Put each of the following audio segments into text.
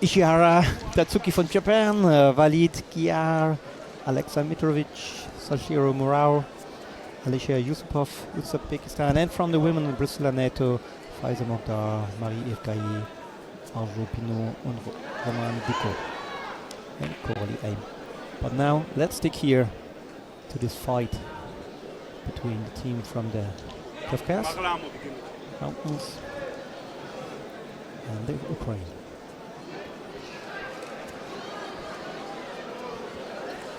Ishihara Tatsuki von Japan, Walid Giar, Alexa Mitrovic, Sashiro Murao, Alicia Yusupov, Uzbekistan, and from the women, Priscilla Neto, Faiza Mokhtar, Marie Evgayi, Arjo Pinot, and Roman Diko, and Coralie Aim. But now let's stick here to this fight between the team from the Kafkas Mountains and the Ukraine.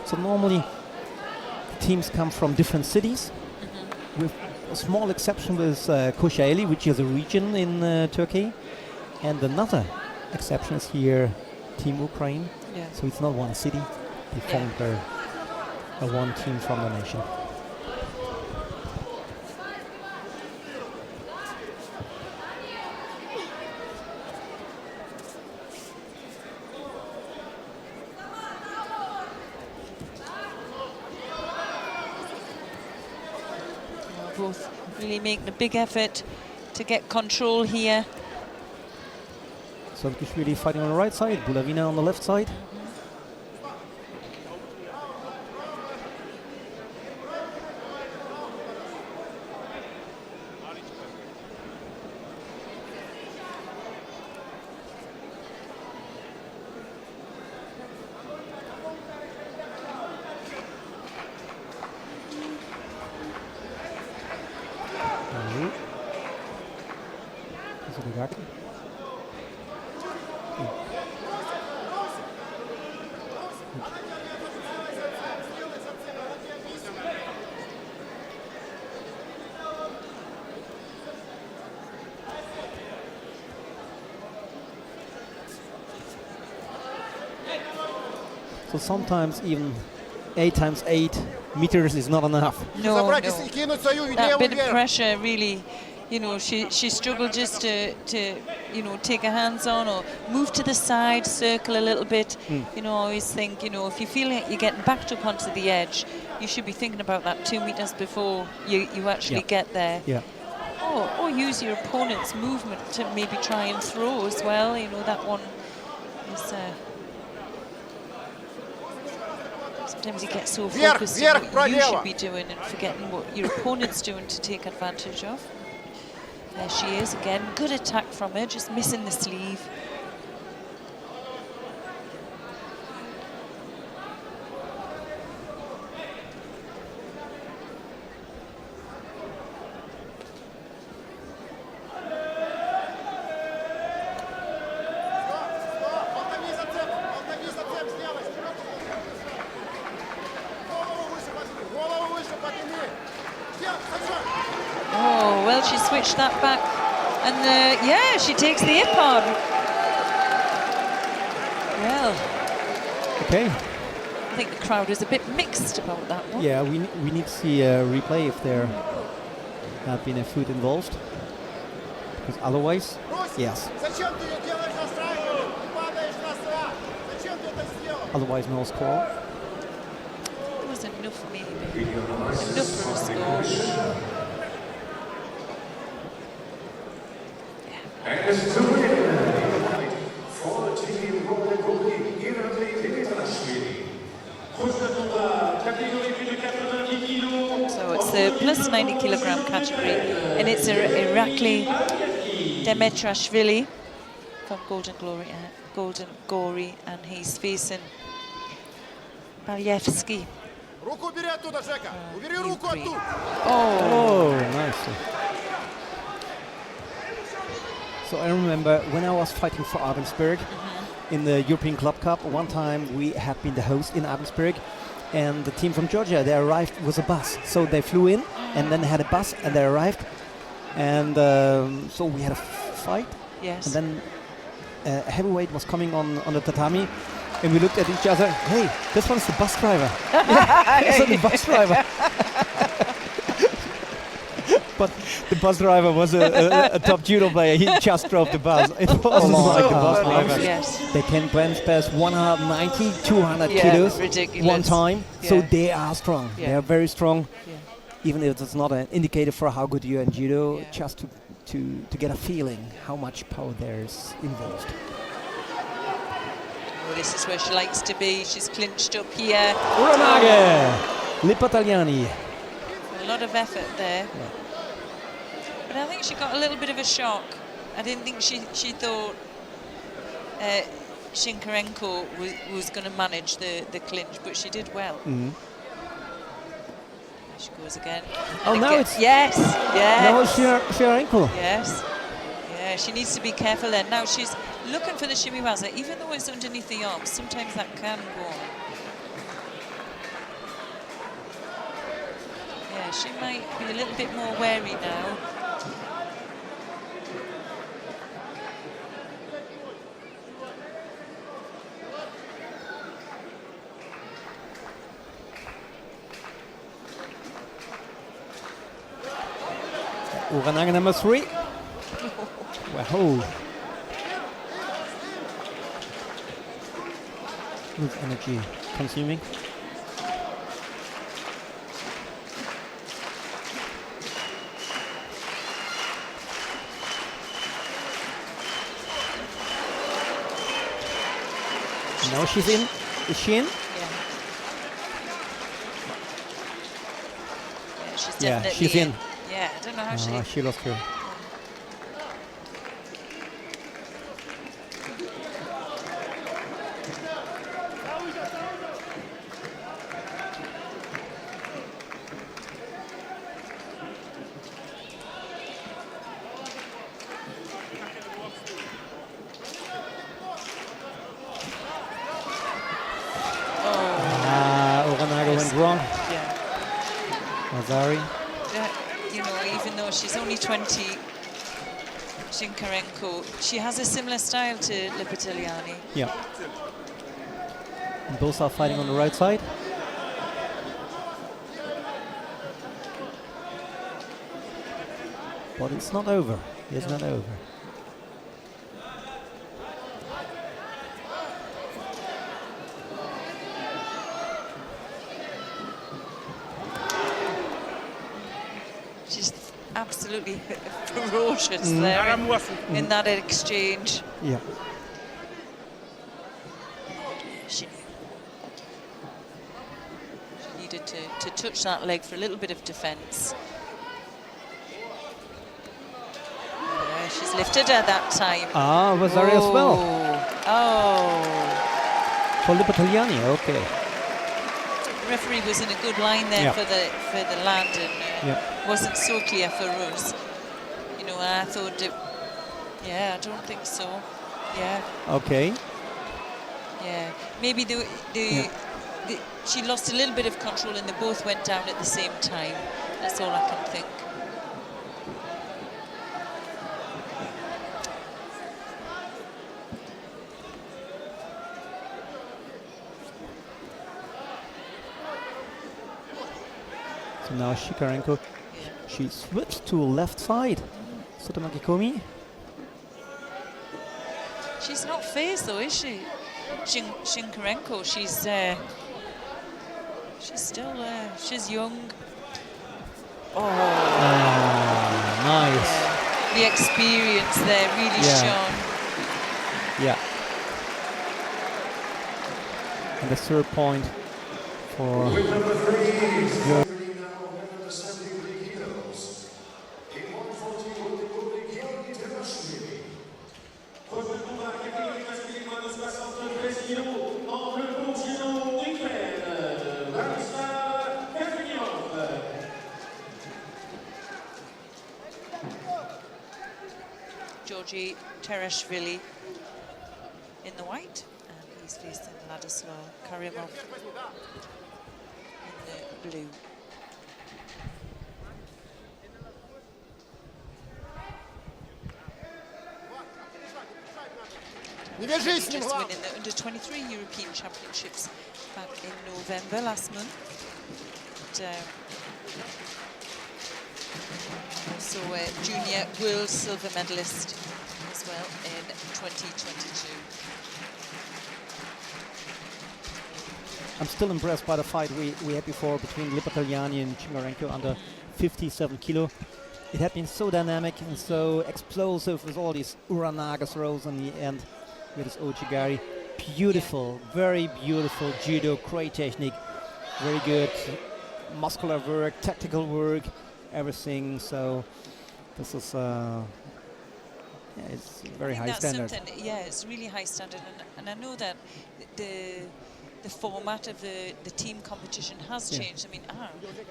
So normally teams come from different cities, with a small exception with Kocaeli, which is a region in Turkey, and another exception is here Team Ukraine. Yeah. So it's not one city, they formed a one team from the nation. Both really making a big effort to get control here. Sarkishvili fighting on the right side, Bulavina on the left side. So sometimes even 8 times 8 meters is not enough. No. That bit of pressure really, you know, she struggled just to you know, take her hands on or move to the side, circle a little bit. You know, I always think, you know, if you feel like you're getting backed up onto the edge, you should be thinking about that 2 meters before you actually get there. Yeah. Or use your opponent's movement to maybe try and throw as well. You know, that one is... sometimes you get so focused on what you should be doing and forgetting what your opponent's doing to take advantage of. There she is again. Good attack from her, just missing the sleeve. Oh, well, she switched that back. And yeah, she takes the hip on. Well. Okay. I think the crowd is a bit mixed about that one. Yeah, we need to see a replay if there had been a foot involved. Because otherwise, yes. Otherwise, no score. It was enough, maybe. Enough for a score. For team Gori, so it's the plus 90 kilogram category, and it's Irakli Terashvili from Golden Gori, and he's facing Balyevsky. Oh, nice. So I remember when I was fighting for Abensberg in the European Club Cup, one time we had been the host in Abensberg, and the team from Georgia, they arrived with a bus. So they flew in and then had a bus and they arrived. And so we had a fight. Yes. And then a heavyweight was coming on the tatami, and we looked at each other. Hey, this one's the bus driver. This is the bus driver. But the bus driver was a top judo player. He just drove the bus. It wasn't like the bus drivers. Yes. They can bench press 190, 200 kilos ridiculous. one time. Yeah. So they are strong. Yeah. They are very strong. Yeah. Even if it's not an indicator for how good you are in judo, just to get a feeling how much power there is involved. Oh, this is where she likes to be. She's clinched up here. Uranage! Lippa Tagliani. A lot of effort there. Yeah. But I think she got a little bit of a shock. I didn't think she thought Shinkarenko was going to manage the clinch, but she did well. Mm-hmm. There she goes again. Oh, now it's... Yes, yes. Now it's Shinkarenko. Yes. Yeah, she needs to be careful then. Now she's looking for the shimiwaza, even though it's underneath the arms. Sometimes that can go on. Yeah, she might be a little bit more wary now. Uranage number 3. Wow. With energy consuming. Now she's in. Is she in? Yeah. Yeah, she's definitely she's in. Yeah, I don't know how she lost her. Uranage went wrong. Yeah. Mazari. You know, even though she's only 20, Shinkarenko, she has a similar style to Lippa-Tagliani. Yeah. And both are fighting on the right side. But it's not over. It's not over. She's absolutely ferocious there in that exchange. Yeah. She needed to touch that leg for a little bit of defence. She's lifted her that time. Ah, Vasari as well. Oh. For Lippa-Tagliani, okay. The referee was in a good line there for the land and wasn't so clear for us. You know, I thought it, I don't think so. Yeah. Okay. Yeah. Maybe she lost a little bit of control and they both went down at the same time. That's all I can think. So now Shinkarenko, she switched to left side. Sotomaki Komi. She's not phased though, is she? Shinkarenko, she's still she's young. Oh, nice. Yeah. The experience there really shone. Yeah. And the third point for Georgie. Georgie Terashvili in the white, and he's facing Aleksandar Kazimov in the blue. Just winning the under-23 European Championships back in November last month. Also a junior world silver medalist as well in 2022. I'm still impressed by the fight we had before between Lippa-Tagliani and Shinkarenko under 57 kilo. It had been so dynamic and so explosive with all these Uranage throws in the end with his Ojigari. beautiful, very beautiful judo, great technique, very good muscular work, tactical work, everything. So this is it's very high standard. Yeah, it's really high standard, and I know that the format of the team competition has changed. I mean, I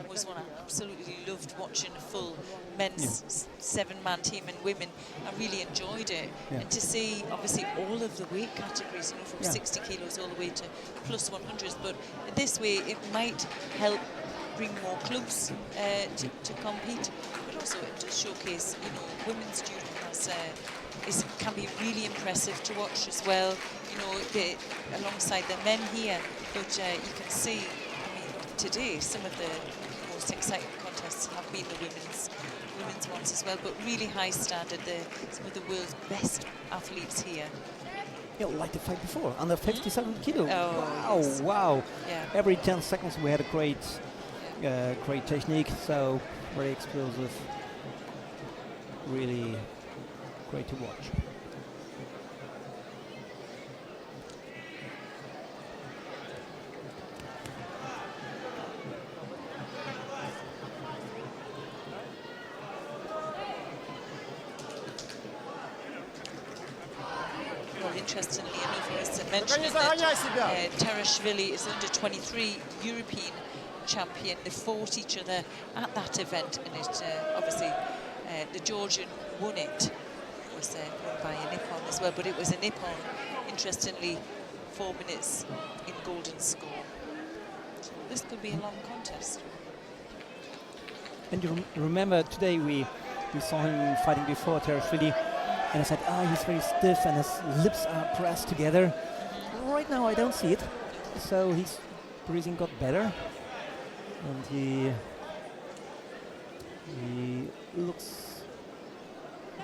was one I absolutely loved watching a full men's 7-man team and women. I really enjoyed it, and to see obviously all of the weight categories, from 60 kilos all the way to plus 100s. But this way, it might help bring more clubs to compete, but also it does showcase, women's judo can be really impressive to watch as well, alongside the men here. But you can see, I mean, today some of the most exciting contests have been the women's ones as well, but really high standard. Some of the world's best athletes here. Yeah, like the fight before, under 57 kilo. Oh, wow, yes. wow. Yeah. Every 10 seconds we had a great technique, so very explosive. Really great to watch. Well, interestingly enough, I was mentioning that Terashvili is under 23 European champion. They fought each other at that event, and it obviously the Georgian won it. Was won by a Nippon as well, but it was a Nippon, interestingly, 4 minutes in golden score. So this could be a long contest. And you remember today we saw him fighting before Terashvili, and I said, he's very stiff and his lips are pressed together. Right now I don't see it, so his breathing got better, and he looks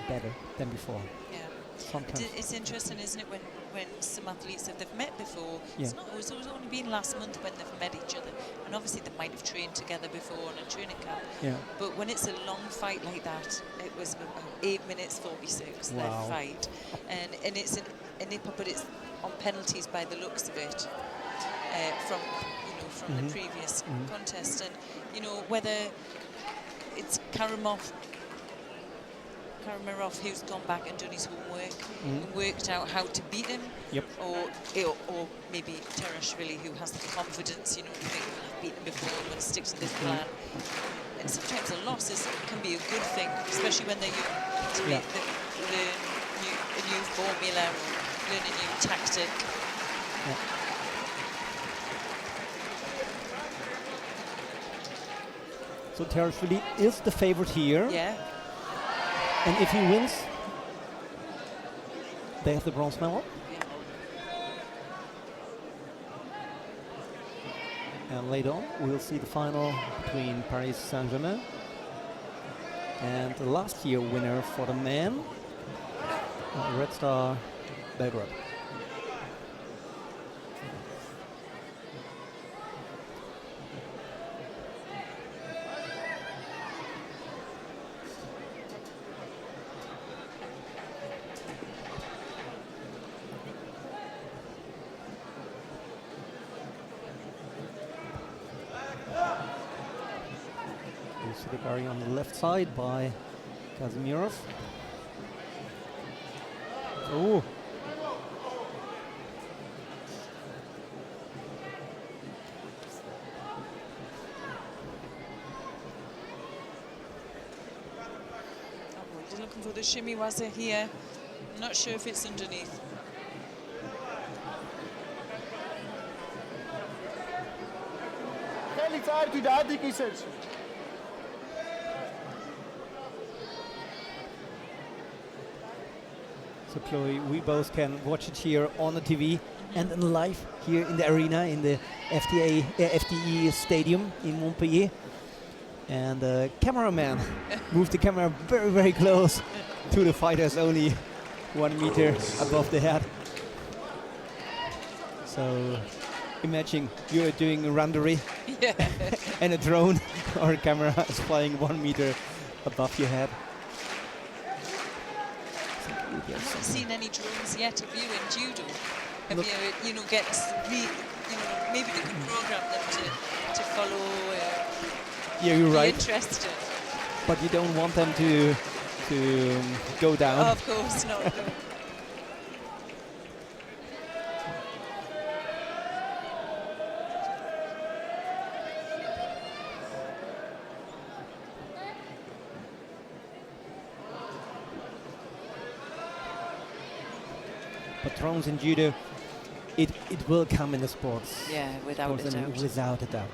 better than before. Yeah. Sometimes. It's interesting, isn't it, when some athletes that they've met before, it's only been last month when they've met each other, and obviously they might have trained together before on a training camp. Yeah. But when it's a long fight like that, it was about 8 minutes 46 their fight, and it's a Nippon, but it's on penalties by the looks of it, from the previous contest, and whether it's Kazimov who's gone back and done his homework and worked out how to beat him, or maybe Terashvili, who has the confidence, to think, I've beaten him before, I'm going to stick to this plan. And sometimes a loss can be a good thing, especially when they're young, to learn a new formula or learn a new tactic. So Terashvili is the favorite here. Yeah. And if he wins, they have the bronze medal. And later on, we'll see the final between Paris Saint-Germain and the last year winner for the men, Red Star Belgrade. The Gori on the left side by Kazimov. Oh. He's looking for the shimmy waza here. I'm not sure if it's underneath. So Chloe, we both can watch it here on the TV and in live here in the arena in the FDE stadium in Montpellier. And the cameraman moved the camera very, very close to the fighters, only 1 meter above the head. So imagine you're doing a randori and a drone or a camera is flying 1 meter above your head. I haven't seen any drones yet of you in judo. you know, get maybe they could program them to follow. Yeah, you're right. Interested. But you don't want them to go down. Oh, of course not. No. But thrones in judo, it will come in the sports. Yeah, without a doubt. Without a doubt.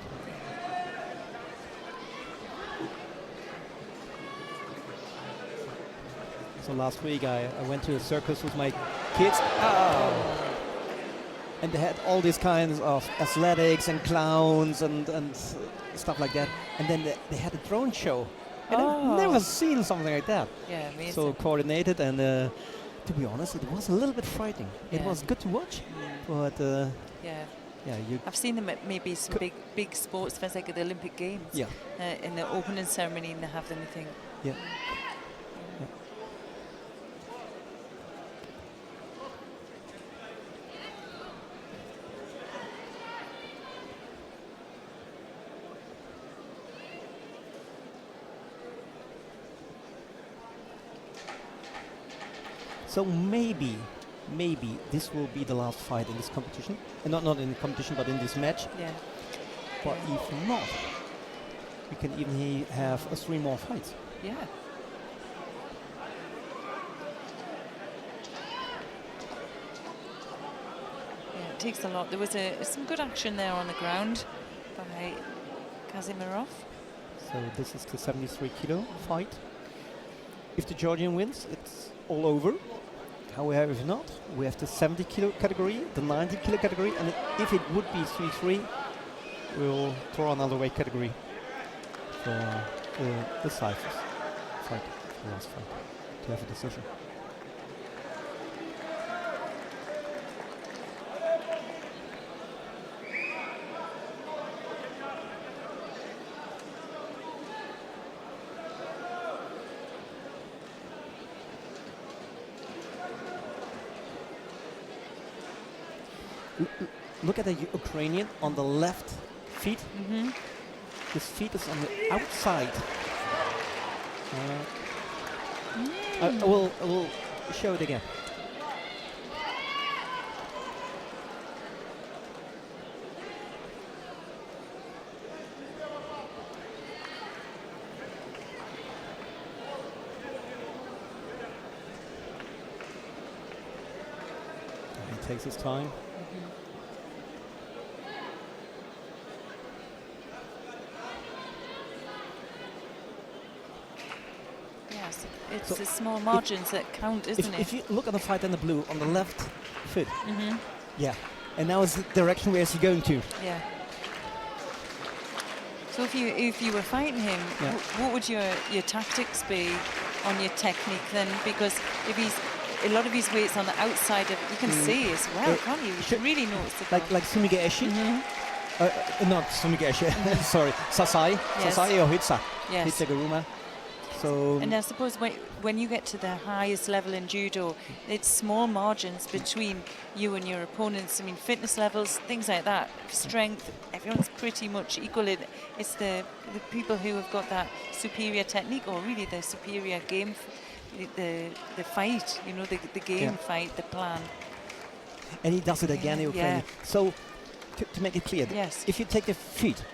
So last week I went to a circus with my kids. And they had all these kinds of athletics and clowns and stuff like that. And then they had a drone show. And I've never seen something like that. Yeah, amazing. So coordinated, and to be honest, it was a little bit frightening. Yeah. It was good to watch, but I've seen them at maybe some big sports events like at the Olympic Games. Yeah. In the opening ceremony, and they have them, I think. Yeah. So maybe this will be the last fight in this competition. Not in the competition, but in this match. Yeah. But if not, we can even have 3 more fights. Yeah. Yeah, it takes a lot. There was some good action there on the ground by Kazimov. So this is the 73 kilo fight. If the Georgian wins, it's all over. However, if not, we have the 70 kilo category, the 90 kilo category, and if it would be 3-3, we'll throw another weight category for the last fight, to have a decision. Look at the Ukrainian on the left feet. His feet is on the outside. I will show it again. He takes his time. It's the small margins that count, isn't it? If you look at the fight in the blue, on the left foot. Yeah. And now it's the direction where is he going to? Yeah. So if you were fighting him, what would your tactics be on your technique then? Because if a lot of his weight's on the outside of it, you can see as well, can't you? You should really notice the like Sumige Eshi? Not Sumige Eshi, sorry. Sasai. Yes. Sasai or Hitsa. Yes. Hitsaguruma. So, and I suppose when you get to the highest level in judo, it's small margins between you and your opponents. I mean, fitness levels, things like that, strength, everyone's pretty much equal. It's the people who have got that superior technique, or really the superior game, the fight, you know, the game fight, the plan. And he does it again, Ukrainian. So, to make it clear, if you take the feet,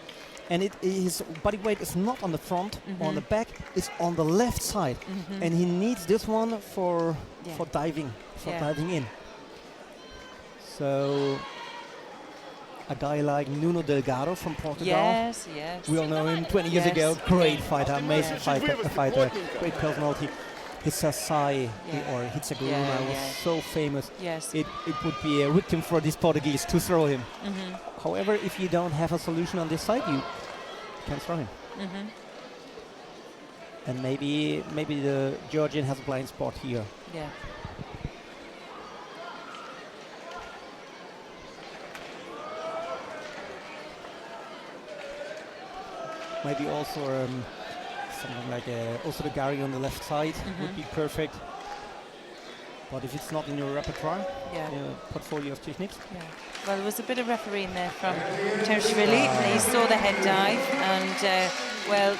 and his body weight is not on the front or on the back, it's on the left side. And he needs this one for diving, diving in. So a guy like Nuno Delgado from Portugal. Yes. We all know him 20 years ago. Great fighter, amazing fighter, great personality. His Sasai or Hitsaguruma was so famous. Yes. It would be a victim for these Portuguese to throw him. However, if you don't have a solution on this side, you can throw him. And maybe the Georgian has a blind spot here. Yeah. Maybe also something like also the Gori on the left side would be perfect. But if it's not in your repertoire, Yeah. portfolio of techniques. Yeah. Well, there was a bit of refereeing there from Terashvili. He saw the head dive and, well,